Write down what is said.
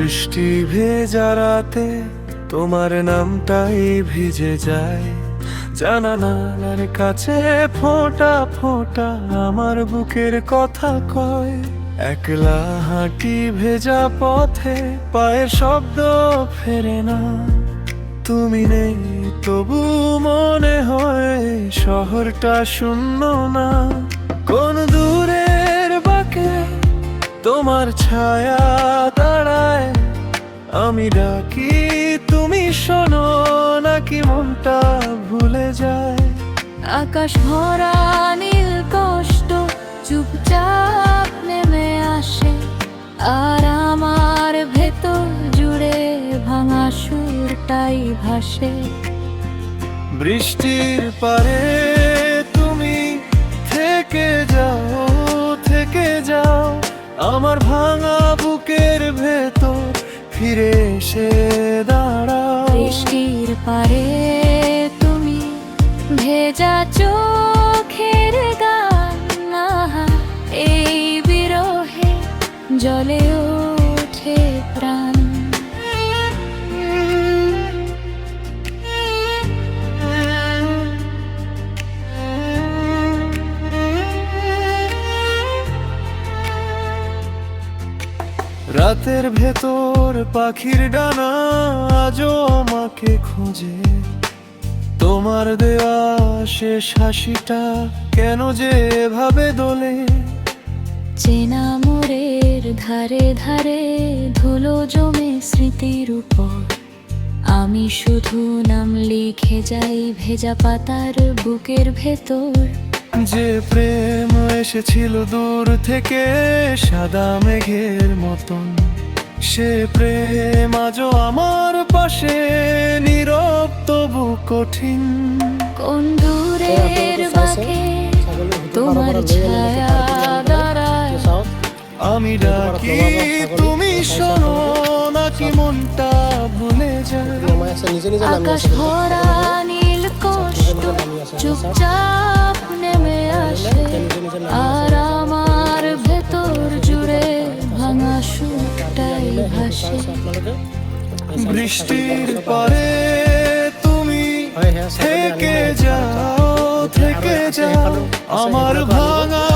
বৃষ্টি ভেজা রাতে তোমার নামটাই ভিজে যায়, জানালার কাছে ফোঁটা ফোঁটা আমার বুকের কথা কয়। একলা হাঁটি ভেজা পথে, পায়ের শব্দ ফেরে না। তুমি নেই তবু মনে হয় শহরটা শূন্য না। কোন দূরের বাঁকে তোমার ছায়া দাঁড়ায়, আমি ডাকি তুমি শোনো নাকি মনটা ভুলে যায়। আকাশ ভরা নীল কষ্ট চুপচাপ নেমে আসে, আর আমার ভেতর জুড়ে ভাঙা সুরটাই ভাসে। বৃষ্টির পারে তুমি থেকে যাও, থেকে যাও আমার ভাঙা বুকের ভেতর ফিরে এসে দাঁড়াও। বৃষ্টির পারে তুমি ভেজা চোখের গান, আহা, এই বিরহে জলে ওঠে প্রাণ। রাতের ভেতর পাখির ডানা আজও আমাকে খোঁজে, তোমার দেওয়া শেষ হাসিটা কেন যে এভাবে দোলে। চেনা মোড়ের ধারে ধারে ধুলো জমে স্মৃতির উপর, আমি শুধু নাম লিখে যাই ভেজা পাতার বুকের ভেতর। যে প্রেম এসেছিল দূর থেকে সাদা মেঘের মতন, সে প্রেম আজও আমার পাশে নীরব তবু কঠিন। কোন দূরের বাঁকে তোমার ছায়া দাঁড়ায়, আমি ডাকি তুমি শোনো নাকি মনটা ভুলে যায়। আকাশ ভরা নীল কষ্ট চুপচাপ নেমে আসে, আর আমার ভেতর জুড়ে ভাঙা সুরটাই ভাসে। বৃষ্টির পরে তুমি থেকে যাও, থেকে যাও আমার ভাঙা